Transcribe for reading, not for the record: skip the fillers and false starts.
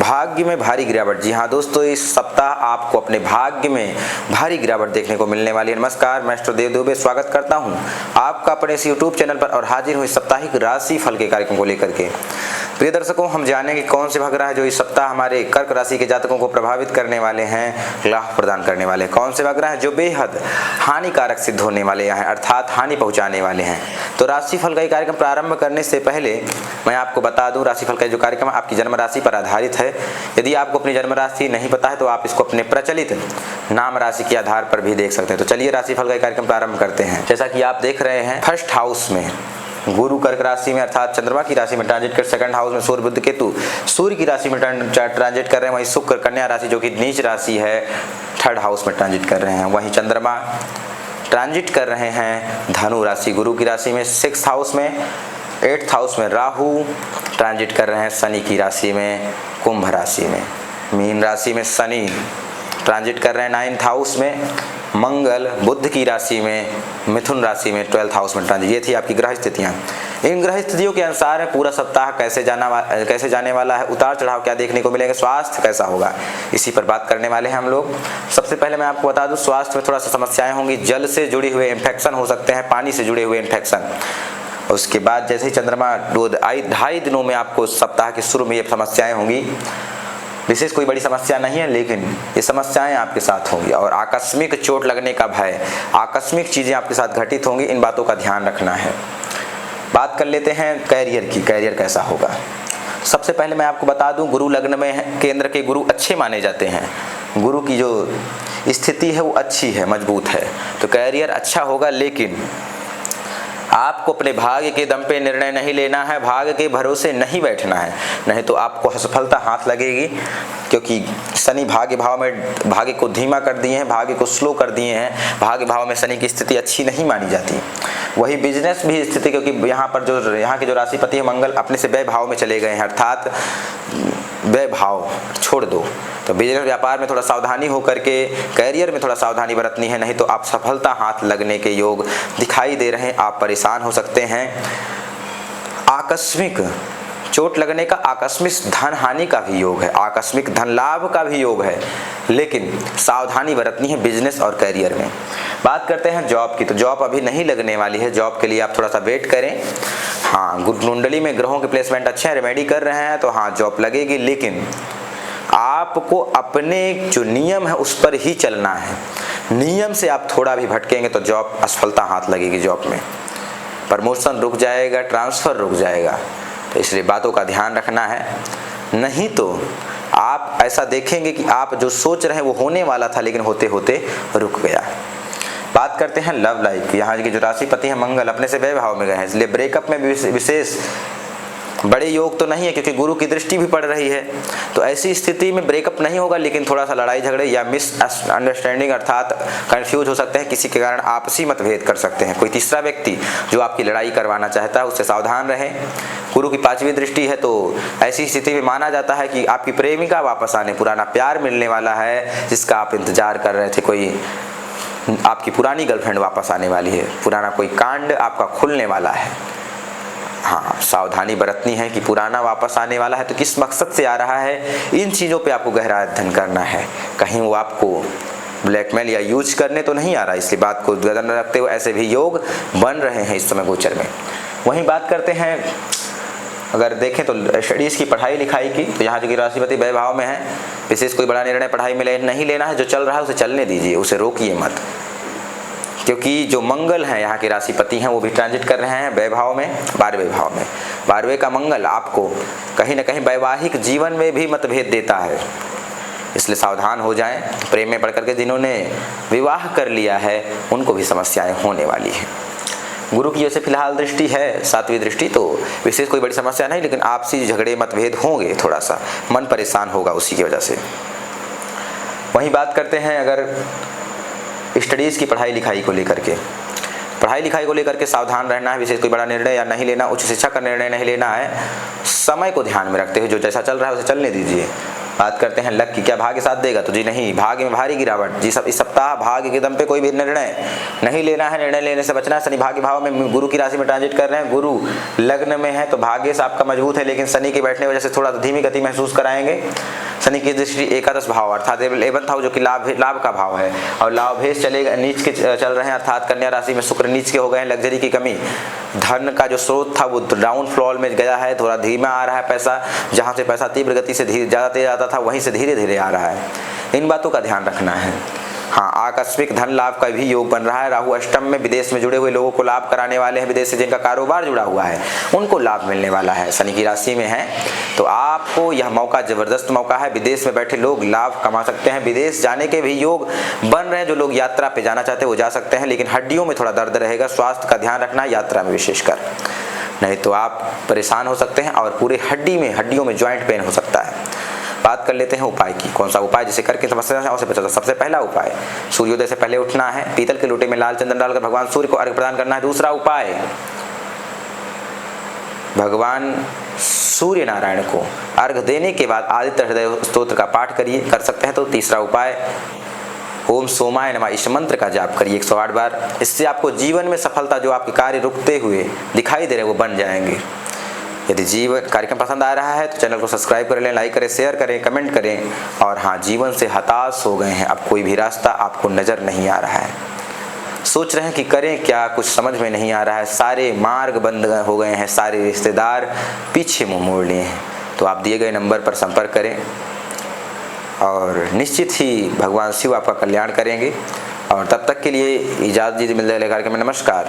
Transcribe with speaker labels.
Speaker 1: भाग्य में भारी गिरावट। जी हाँ दोस्तों, इस सप्ताह आपको अपने भाग्य में भारी गिरावट देखने को मिलने वाली है। नमस्कार, मैं देव दुबे स्वागत करता हूं आपका अपने इस यूट्यूब चैनल पर और हाजिर हूं इस साप्ताहिक राशि फल के कार्यक्रम को लेकर के। प्रिय दर्शकों, हम जानेंगे कौन से भग्रह है जो इस सप्ताह हमारे कर्क राशि के जातकों को प्रभावित करने वाले हैं, लाभ प्रदान करने वाले हैं। कौन से भग्रह है जो बेहद हानिकारक सिद्ध होने वाले हैं, अर्थात हानि पहुंचाने वाले हैं। तो राशिफल का ये कार्यक्रम प्रारंभ करने से पहले मैं आपको बता दूं, राशिफल का जो कार्यक्रम आपकी जन्म राशि पर आधारित है। यदि आपको अपनी जन्म राशि नहीं पता है तो आप इसको अपने प्रचलित नाम राशि के आधार पर भी देख सकते हैं। तो चलिए राशिफल का कार्यक्रम प्रारंभ करते हैं। जैसा कि आप देख रहे हैं, फर्स्ट हाउस में गुरु कर्क राशि में अर्थात चंद्रमा की राशि में ट्रांजिट कर, सेकंड हाउस में सूर्य बुध केतु सूर्य की राशि में ट्रांजिट कर रहे हैं। वहीं शुक्र कन्या राशि जो कि नीच राशि है, थर्ड हाउस में ट्रांजिट कर रहे हैं। वहीं चंद्रमा ट्रांजिट कर रहे हैं धनु राशि गुरु की राशि में, सिक्स्थ हाउस में। एट्थ हाउस में राहु ट्रांजिट कर रहे हैं शनि की राशि में, कुंभ राशि में। मीन राशि में शनि ट्रांजिट कर रहे हैं नाइन्थ हाउस में। मंगल बुध की राशि में, मिथुन राशि में, ट्वेल्थ हाउस में ट्रांजिट। ये थी आपकी ग्रह स्थितियां। इन ग्रह स्थितियों के अनुसार पूरा सप्ताह कैसे जाने वाला है, उतार चढ़ाव क्या देखने को मिलेगा, स्वास्थ्य कैसा होगा, इसी पर बात करने वाले हैं हम लोग। सबसे पहले मैं आपको बता दूं, स्वास्थ्य में थोड़ा सा समस्याएं होंगी। जल से जुड़े हुए इन्फेक्शन हो सकते हैं, पानी से जुड़े हुए इन्फेक्शन। उसके बाद जैसे ही चंद्रमा 2-2.5 दिनों में आपको सप्ताह के शुरू में ये समस्याएं होंगी। विशेष कोई बड़ी समस्या नहीं है, लेकिन ये समस्याएं आपके साथ होंगी। और आकस्मिक चोट लगने का भय, आकस्मिक चीजें आपके साथ घटित होंगी, इन बातों का ध्यान रखना है। बात कर लेते हैं कैरियर की, कैरियर कैसा होगा। सबसे पहले मैं आपको बता दूं, गुरु लग्न में है, केंद्र के गुरु अच्छे माने जाते हैं। गुरु की जो स्थिति है वो अच्छी है, मजबूत है, तो कैरियर अच्छा होगा। लेकिन आपको अपने भाग्य के दम पे निर्णय नहीं लेना है, भाग्य के भरोसे नहीं बैठना है, नहीं तो आपको असफलता हाथ लगेगी। क्योंकि शनि भाग्य भाव में भाग्य को धीमा कर दिए हैं, भाग्य को स्लो कर दिए हैं। भाग्य भाव में शनि की स्थिति अच्छी नहीं मानी जाती। वही बिजनेस भी स्थिति, क्योंकि यहाँ पर जो यहाँ के जो राशिपति है मंगल अपने से व्यय भाव में चले गए हैं, अर्थात व्यय भाव छोड़ दो। तो बिजनेस व्यापार में थोड़ा सावधानी हो करके, कैरियर में थोड़ा सावधानी बरतनी है, नहीं तो आप सफलता हाथ लगने के योग दिखाई दे रहे हैं। आप परेशान हो सकते हैं। आकस्मिक चोट लगने का, आकस्मिक धन हानि का भी योग है, आकस्मिक धन लाभ का भी योग है, लेकिन सावधानी बरतनी है बिजनेस और कैरियर में। बात करते हैं जॉब की, तो जॉब अभी नहीं लगने वाली है। जॉब के लिए आप थोड़ा सा वेट करें। हाँ, कुंडली में ग्रहों के प्लेसमेंट अच्छे हैं, रेमेडी कर रहे हैं, तो हाँ जॉब लगेगी। लेकिन आपको अपने जो नियम है उस पर ही चलना है। नियम से आप थोड़ा भी भटकेंगे तो जॉब असफलता हाथ लगेगी। जॉब में प्रमोशन रुक जाएगा, ट्रांसफर रुक जाएगा, तो इसलिए बातों का ध्यान रखना है। नहीं तो आप ऐसा देखेंगे कि आप जो सोच रहे हैं वो होने वाला था, लेकिन होते होते रुक गया। बात करते हैं लव लाइफ की। यहाँ की जो राशिपति है मंगल अपने से व्यय भाव में गए हैं, इसलिए ब्रेकअप में विशेष बड़े योग तो नहीं है, क्योंकि गुरु की दृष्टि भी पड़ रही है। तो ऐसी स्थिति में ब्रेकअप नहीं होगा, लेकिन थोड़ा सा लड़ाई झगड़े या मिस अंडरस्टैंडिंग अर्थात कंफ्यूज हो सकते हैं, किसी के कारण आपसी मतभेद कर सकते हैं। कोई तीसरा व्यक्ति जो आपकी लड़ाई करवाना चाहता है, उससे सावधान रहें। गुरु की 5वीं दृष्टि है, तो ऐसी स्थिति में माना जाता है कि आपकी प्रेमिका वापस आने, पुराना प्यार मिलने वाला है जिसका आप इंतजार कर रहे थे। कोई आपकी पुरानी गर्लफ्रेंड वापस आने वाली है, पुराना कोई कांड आपका खुलने वाला है। हाँ, सावधानी बरतनी है कि पुराना वापस आने वाला है, तो किस मकसद से आ रहा है, इन चीज़ों पे आपको गहरा अध्ययन करना है। कहीं वो आपको ब्लैकमेल या यूज करने तो नहीं आ रहा, इसलिए बात को ध्यान रखते हुए ऐसे भी योग बन रहे हैं इस समय गोचर में। वहीं बात करते हैं, अगर देखें तो स्टडीज़ की, पढ़ाई लिखाई की, तो यहाँ जो कि राशिपति व्यय भाव में है, विशेष कोई बड़ा निर्णय पढ़ाई में नहीं लेना है। जो चल रहा है उसे चलने दीजिए, उसे रोकिए मत, क्योंकि जो मंगल हैं यहाँ के राशिपति हैं वो भी ट्रांजिट कर रहे हैं व्यय भाव में, 12वें भाव में। 12वें का मंगल आपको कहीं ना कहीं वैवाहिक जीवन में भी मतभेद देता है, इसलिए सावधान हो जाएं। प्रेम में पड़ करके जिन्होंने विवाह कर लिया है उनको भी समस्याएं होने वाली हैं। गुरु की जैसे फिलहाल दृष्टि है 7वीं दृष्टि, तो विशेष कोई बड़ी समस्या नहीं, लेकिन आपसी झगड़े मतभेद होंगे, थोड़ा सा मन परेशान होगा उसी की वजह से। वहीं बात करते हैं अगर स्टडीज़ की, पढ़ाई लिखाई को लेकर के, पढ़ाई लिखाई को लेकर के सावधान रहना है। विशेष कोई बड़ा निर्णय या नहीं लेना, उच्च शिक्षा का निर्णय नहीं लेना है। समय को ध्यान में रखते हुए जो जैसा चल रहा है उसे चलने दीजिए। बात करते हैं लक की, क्या भाग्य साथ देगा? तो जी नहीं, भाग्य में भारी गिरावट। जी सब इस सप्ताह भाग्य के दम पे कोई भी निर्णय नहीं लेना है, निर्णय लेने से बचना है। शनि भाग्य भाव में गुरु की राशि में ट्रांजिट कर रहे हैं, गुरु लग्न में है तो भाग्य से आपका मजबूत है, लेकिन शनि के बैठने की वजह से थोड़ा धीमी गति महसूस कराएंगे। शनि की दृष्टि एकादश भाव अर्थात 11th हाउस जो कि लाभ का भाव है, और लाभेश चलेगा नीच के चल रहे हैं, अर्थात कन्या राशि में शुक्र नीच के हो गए हैं। लग्जरी की कमी, धन का जो स्रोत था वो डाउन फ्लॉल में गया है, थोड़ा धीमा आ रहा है पैसा। जहां से पैसा तीव्र गति से ज़्यादा तेज आता था वहीं से धीरे धीरे आ रहा है, इन बातों का ध्यान रखना है। हाँ, आकस्मिक धन लाभ का भी योग बन रहा है। राहु अष्टम में, विदेश में जुड़े हुए लोगों को लाभ कराने वाले हैं। विदेश से जिनका कारोबार जुड़ा हुआ है उनको लाभ मिलने वाला है। शनि की राशि में है तो आपको यह मौका जबरदस्त मौका है। विदेश में बैठे लोग लाभ कमा सकते हैं, विदेश जाने के भी योग बन रहे हैं। जो लोग यात्रा पे जाना चाहते हैं वो जा सकते हैं, लेकिन हड्डियों में थोड़ा दर्द रहेगा, स्वास्थ्य का ध्यान रखना है यात्रा में विशेषकर, नहीं तो आप परेशान हो सकते हैं और पूरे हड्डियों में ज्वाइंट पेन हो सकता है। बात कर लेते हैं उपाय की, कौन सा उपाय जिसे करके समस्याओं से बचा। सबसे पहला उपाय, सूर्योदय से पहले उठना है, पीतल के लोटे में लाल चंदन डालकर भगवान सूर्य को अर्घ्य प्रदान करना है। दूसरा उपाय, भगवान सूर्य नारायण को अर्घ्य देने के बाद आदित्य हृदय स्तोत्र का पाठ करिए, कर सकते हैं तो। तीसरा उपाय, ओम सोमाय नमः इस मंत्र का जाप करिए 108 बार। इससे आपको जीवन में सफलता, जो आपके कार्य रुकते हुए दिखाई दे रहे हैं वो बन जाएंगे। यदि जीवन कार्यक्रम पसंद आ रहा है तो चैनल को सब्सक्राइब कर लें, लाइक करें, शेयर करें, कमेंट करें। और हाँ, जीवन से हताश हो गए हैं, अब कोई भी रास्ता आपको नज़र नहीं आ रहा है, सोच रहे हैं कि करें क्या, कुछ समझ में नहीं आ रहा है, सारे मार्ग बंद हो गए हैं, सारे रिश्तेदार पीछे मुँह मोड़ लिए हैं, तो आप दिए गए नंबर पर संपर्क करें और निश्चित ही भगवान शिव आपका कल्याण करेंगे। और तब तक के लिए इजाज़त दीजिए, मिलते हैं कार्यक्रम में। नमस्कार।